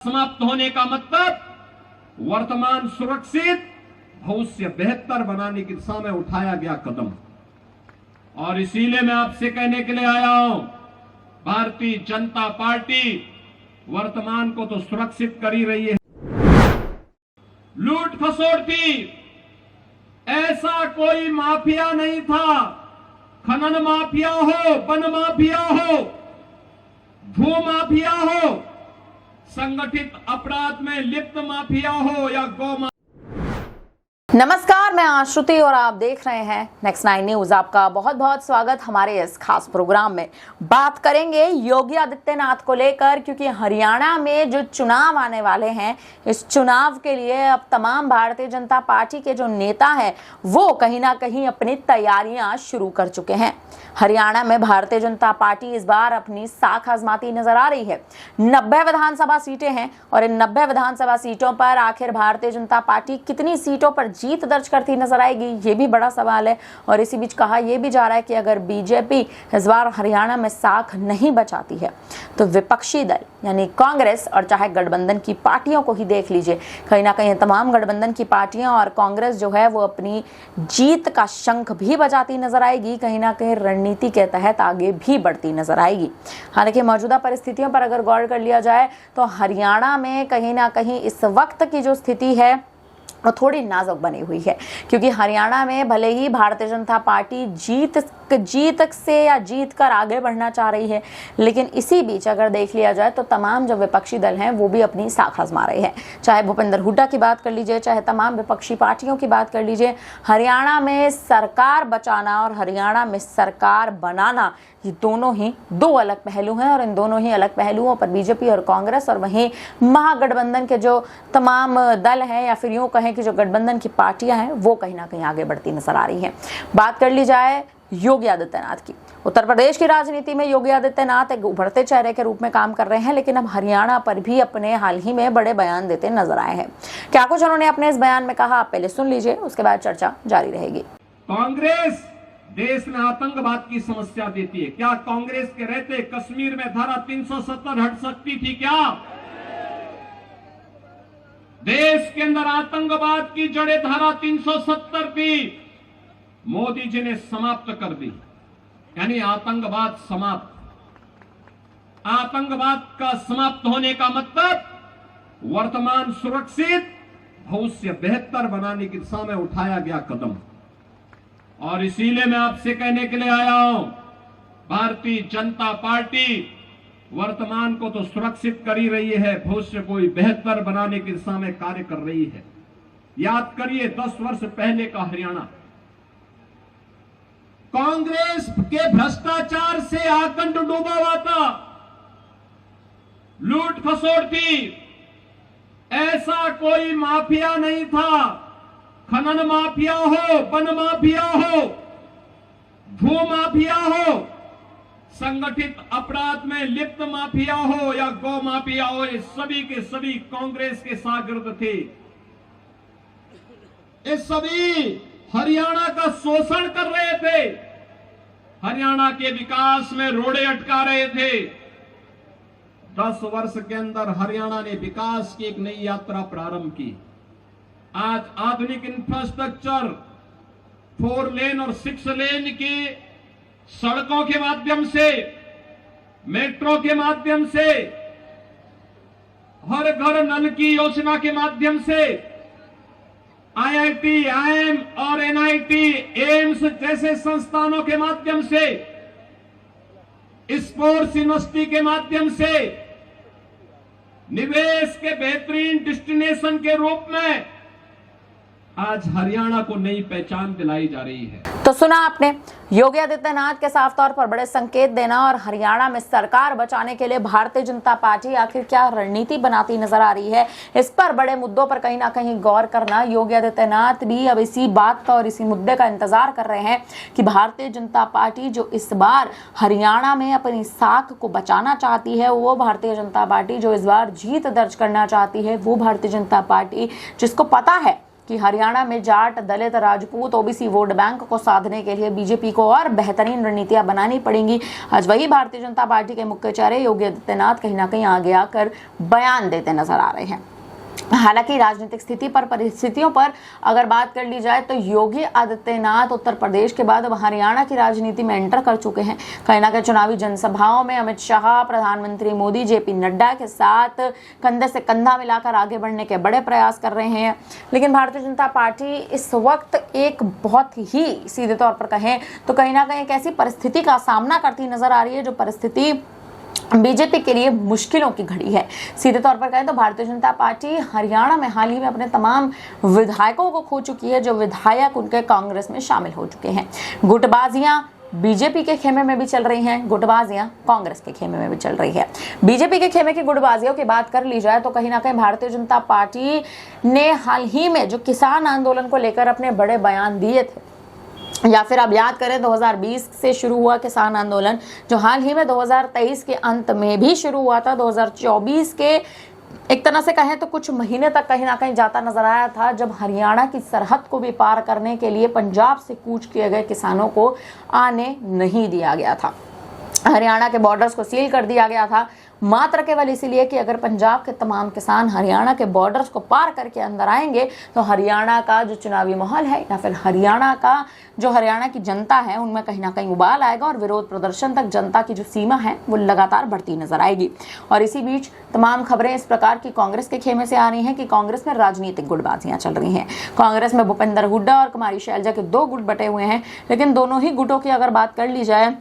समाप्त होने का मतलब वर्तमान सुरक्षित, भविष्य बेहतर बनाने की दिशा में उठाया गया कदम। और इसीलिए मैं आपसे कहने के लिए आया हूं, भारतीय जनता पार्टी वर्तमान को तो सुरक्षित कर ही रही है। लूट खसोट थी, ऐसा कोई माफिया नहीं था, खनन माफिया हो, वन माफिया हो, भू माफिया हो, संगठित अपराध में लिप्त माफिया हो या गौ। नमस्कार, मैं आश्रुति और आप देख रहे हैं नेक्स्ट 9 न्यूज। आपका बहुत बहुत स्वागत हमारे इस खास प्रोग्राम में। बात करेंगे योगी आदित्यनाथ को लेकर, क्योंकि हरियाणा में जो चुनाव आने वाले हैं, इस चुनाव के लिए अब तमाम भारतीय जनता पार्टी के जो नेता हैं वो कहीं ना कहीं अपनी तैयारियां शुरू कर चुके हैं। हरियाणा में भारतीय जनता पार्टी इस बार अपनी साख आजमाती नजर आ रही है। 90 विधानसभा सीटें हैं और इन 90 विधानसभा सीटों पर आखिर भारतीय जनता पार्टी कितनी सीटों पर जीत दर्ज करती नजर आएगी, ये भी बड़ा सवाल है। और इसी बीच कहा यह भी जा रहा है कि अगर बीजेपी इस बार हरियाणा में साख नहीं बचाती है तो विपक्षी दल यानी कांग्रेस और चाहे गठबंधन की पार्टियों को ही देख लीजिए, कहीं ना कहीं तमाम गठबंधन की पार्टियां और कांग्रेस जो है वो अपनी जीत का शंख भी बजाती नजर आएगी, कहीं ना कहीं रणनीति के तहत आगे भी बढ़ती नजर आएगी। हालांकि मौजूदा परिस्थितियों पर अगर गौर कर लिया जाए तो हरियाणा में कहीं ना कहीं इस वक्त की जो स्थिति है वो थोड़ी नाजुक बनी हुई है, क्योंकि हरियाणा में भले ही भारतीय जनता पार्टी जीत से या जीत कर आगे बढ़ना चाह रही है, लेकिन इसी बीच अगर देख लिया जाए तो तमाम जो विपक्षी दल हैं वो भी अपनी साख आजमा रहे हैं। चाहे भूपेंद्र हुड्डा की बात कर लीजिए, चाहे तमाम विपक्षी पार्टियों की बात कर लीजिए, हरियाणा में सरकार बचाना और हरियाणा में सरकार बनाना ये दोनों ही दो अलग पहलू हैं। और इन दोनों ही अलग पहलुओं पर बीजेपी और कांग्रेस और वहीं महागठबंधन के जो तमाम दल हैं या फिर यूं कहें कि जो गठबंधन की पार्टियां हैं वो कहीं ना कहीं आगे बढ़ती नजर आ रही हैं। बात कर ली जाए योगी आदित्यनाथ की, उत्तर प्रदेश की राजनीति में योगी आदित्यनाथ एक उभरते चेहरे के रूप में काम कर रहे हैं, लेकिन अब हरियाणा पर भी अपने हाल ही में बड़े बयान देते नजर आए हैं। क्या कुछ उन्होंने अपने इस बयान में कहा, आप पहले सुन लीजिए, उसके बाद चर्चा जारी रहेगी। कांग्रेस देश में आतंकवाद की समस्या देती है। क्या कांग्रेस के रहते कश्मीर में धारा 370 हट सकती थी? क्या देश के अंदर आतंकवाद की जड़ें धारा 370 थी, मोदी जी ने समाप्त कर दी, यानी आतंकवाद समाप्त। आतंकवाद का समाप्त होने का मतलब वर्तमान सुरक्षित, भविष्य बेहतर बनाने की दिशा में उठाया गया कदम। और इसीलिए मैं आपसे कहने के लिए आया हूं, भारतीय जनता पार्टी वर्तमान को तो सुरक्षित कर ही रही है, भविष्य को बेहतर बनाने की दिशा में कार्य कर रही है। याद करिए 10 वर्ष पहले का हरियाणा, कांग्रेस के भ्रष्टाचार से आकंठ डूबा हुआ था, लूट खसोट थी, ऐसा कोई माफिया नहीं था, खनन माफिया हो, वन माफिया हो, भू माफिया हो, संगठित अपराध में लिप्त माफिया हो या गौ माफिया हो, ये सभी के सभी कांग्रेस के शागिर्द थे। ये सभी हरियाणा का शोषण कर रहे थे, हरियाणा के विकास में रोड़े अटका रहे थे। 10 वर्ष के अंदर हरियाणा ने विकास की एक नई यात्रा प्रारंभ की। आज आधुनिक इंफ्रास्ट्रक्चर 4 लेन और 6 लेन की सड़कों के माध्यम से, मेट्रो के माध्यम से, हर घर नल की योजना के माध्यम से, आईआईटी, आईएम और एनआईटी, एम्स जैसे संस्थानों के माध्यम से, स्पोर्ट्स यूनिवर्सिटी के माध्यम से, निवेश के बेहतरीन डेस्टिनेशन के रूप में आज हरियाणा को नई पहचान दिलाई जा रही है। तो सुना आपने, योगी आदित्यनाथ के साफ तौर पर बड़े संकेत देना और हरियाणा में सरकार बचाने के लिए भारतीय जनता पार्टी आखिर क्या रणनीति बनाती नजर आ रही है, इस पर बड़े मुद्दों पर कहीं ना कहीं गौर करना। योगी आदित्यनाथ भी अब इसी बात का और इसी मुद्दे का इंतजार कर रहे हैं कि भारतीय जनता पार्टी जो इस बार हरियाणा में अपनी साख को बचाना चाहती है, वो भारतीय जनता पार्टी जो इस बार जीत दर्ज करना चाहती है, वो भारतीय जनता पार्टी जिसको पता है कि हरियाणा में जाट, दलित, राजपूत, ओबीसी वोट बैंक को साधने के लिए बीजेपी को और बेहतरीन रणनीतियां बनानी पड़ेंगी। आज वही भारतीय जनता पार्टी के मुख्य चेहरे योगी आदित्यनाथ कहीं ना कहीं आगे आकर बयान देते नजर आ रहे हैं। हालांकि राजनीतिक स्थिति पर, परिस्थितियों पर अगर बात कर ली जाए तो योगी आदित्यनाथ उत्तर प्रदेश के बाद अब हरियाणा की राजनीति में एंटर कर चुके हैं। कहीं ना कहीं चुनावी जनसभाओं में अमित शाह, प्रधानमंत्री मोदी, जेपी नड्डा के साथ कंधे से कंधा मिलाकर आगे बढ़ने के बड़े प्रयास कर रहे हैं। लेकिन भारतीय जनता पार्टी इस वक्त एक बहुत ही सीधे तौर पर कहें तो कहीं ना कहीं एक ऐसी परिस्थिति का सामना करती नजर आ रही है जो परिस्थिति बीजेपी के लिए मुश्किलों की घड़ी है। सीधे तौर पर कहें तो भारतीय जनता पार्टी हरियाणा में हाल ही में अपने तमाम विधायकों को खो चुकी है, जो विधायक उनके कांग्रेस में शामिल हो चुके हैं। गुटबाजियां बीजेपी के खेमे में भी चल रही हैं, गुटबाजियां कांग्रेस के खेमे में भी चल रही है। बीजेपी के खेमे की गुटबाजियों की बात कर ली जाए तो कहीं ना कहीं भारतीय जनता पार्टी ने हाल ही में जो किसान आंदोलन को लेकर अपने बड़े बयान दिए थे, या फिर आप याद करें 2020 से शुरू हुआ किसान आंदोलन, जो हाल ही में 2023 के अंत में भी शुरू हुआ था, 2024 के एक तरह से कहें तो कुछ महीने तक कहीं ना कहीं जाता नजर आया था, जब हरियाणा की सरहद को भी पार करने के लिए पंजाब से कूच किए गए किसानों को आने नहीं दिया गया था। हरियाणा के बॉर्डर्स को सील कर दिया गया था, मात्र केवल इसीलिए कि अगर पंजाब के तमाम किसान हरियाणा के बॉर्डर्स को पार करके अंदर आएंगे तो हरियाणा का जो चुनावी माहौल है या फिर हरियाणा की जनता है उनमें कहीं ना कहीं उबाल आएगा और विरोध प्रदर्शन तक जनता की जो सीमा है वो लगातार बढ़ती नजर आएगी। और इसी बीच तमाम खबरें इस प्रकार की कांग्रेस के खेमे से आ रही हैं कि कांग्रेस में राजनीतिक गुटबाजियां चल रही हैं। कांग्रेस में भूपेंद्र हुड्डा और कुमारी शैलजा के दो गुट बटे हुए हैं, लेकिन दोनों ही गुटों की अगर बात कर ली जाए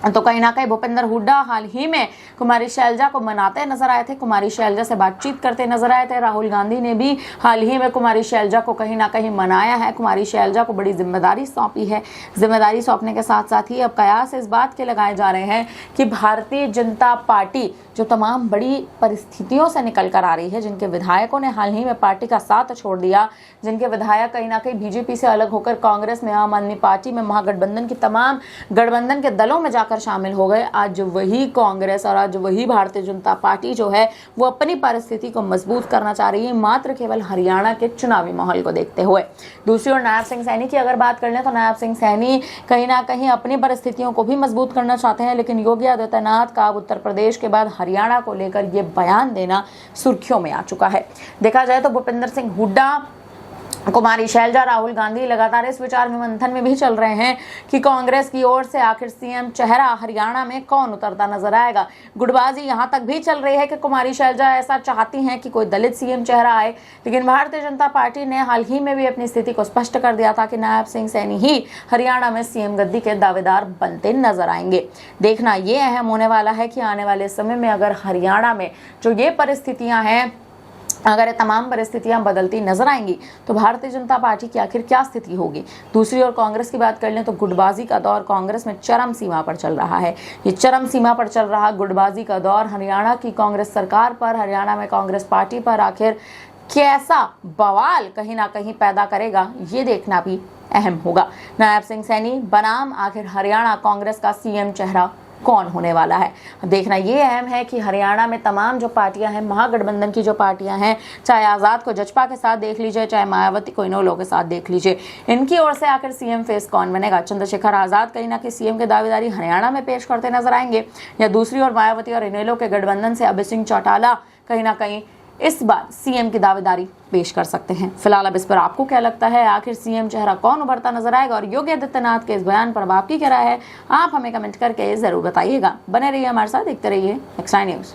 तो कहीं ना कहीं भूपेंद्र हुड्डा हाल ही में कुमारी शैलजा को मनाते नजर आए थे, कुमारी शैलजा से बातचीत करते नजर आए थे। राहुल गांधी ने भी हाल ही में कुमारी शैलजा को कहीं ना कहीं मनाया है, कुमारी शैलजा को बड़ी जिम्मेदारी सौंपी है। जिम्मेदारी सौंपने के साथ साथ ही अब कयास इस बात के लगाए जा रहे हैं कि भारतीय जनता पार्टी जो तमाम बड़ी परिस्थितियों से निकल कर आ रही है, जिनके विधायकों ने हाल ही में पार्टी का साथ छोड़ दिया, जिनके विधायक कहीं ना कहीं बीजेपी से अलग होकर कांग्रेस में, आम आदमी पार्टी में, महागठबंधन की तमाम गठबंधन के दलों में जाकर शामिल हो गए, आज वही कांग्रेस और आज वही भारतीय जनता पार्टी जो है वो अपनी परिस्थिति को मजबूत करना चाह रही है, मात्र केवल हरियाणा के चुनावी माहौल को देखते हुए। दूसरी ओर नायब सिंह सैनी की अगर बात कर लें तो नायब सिंह सैनी कहीं ना कहीं अपनी परिस्थितियों को भी मजबूत करना चाहते हैं, लेकिन योगी आदित्यनाथ का अब उत्तर प्रदेश के बाद हरियाणा को लेकर ये बयान देना सुर्खियों में आ चुका है। देखा जाए तो भूपेंद्र सिंह हुड्डा, कुमारी शैलजा, राहुल गांधी लगातार इस विचार मंथन में भी चल रहे हैं कि कांग्रेस की ओर से आखिर सीएम चेहरा हरियाणा में कौन उतरता नजर आएगा। गुटबाजी यहां तक भी चल रही है कि कुमारी शैलजा ऐसा चाहती हैं कि कोई दलित सीएम चेहरा आए, लेकिन भारतीय जनता पार्टी ने हाल ही में भी अपनी स्थिति को स्पष्ट कर दिया था कि नायब सिंह सैनी ही हरियाणा में सीएम गद्दी के दावेदार बनते नजर आएंगे। देखना ये अहम होने वाला है कि आने वाले समय में अगर हरियाणा में जो ये परिस्थितियां हैं, अगर ये तमाम परिस्थितियां बदलती नजर आएंगी तो भारतीय जनता पार्टी की आखिर क्या स्थिति होगी। दूसरी ओर कांग्रेस की बात कर लें तो गुटबाजी का दौर कांग्रेस में चरम सीमा पर चल रहा है। ये चरम सीमा पर चल रहा गुटबाजी का दौर हरियाणा की कांग्रेस सरकार पर, हरियाणा में कांग्रेस पार्टी पर आखिर कैसा बवाल कहीं ना कहीं पैदा करेगा, ये देखना भी अहम होगा। नायब सिंह सैनी बनाम आखिर हरियाणा कांग्रेस का सीएम चेहरा कौन होने वाला है, देखना ये अहम है कि हरियाणा में तमाम जो पार्टियां हैं, महागठबंधन की जो पार्टियां हैं, चाहे आज़ाद को जजपा के साथ देख लीजिए, चाहे मायावती को इनेलो के साथ देख लीजिए, इनकी ओर से आखिर सीएम फेस कौन बनेगा। चंद्रशेखर आज़ाद कहीं ना कहीं सीएम की दावेदारी हरियाणा में पेश करते नजर आएंगे, या दूसरी ओर मायावती और इनेलो के गठबंधन से अभय सिंह चौटाला कहीं ना कहीं इस बार सीएम की दावेदारी पेश कर सकते हैं। फिलहाल अब इस पर आपको क्या लगता है, आखिर सीएम चेहरा कौन उभरता नजर आएगा और योगी आदित्यनाथ के इस बयान पर आपकी क्या राय है, आप हमें कमेंट करके जरूर बताइएगा। बने रहिए हमारे साथ, देखते रहिए नेक्स्ट 9 न्यूज़।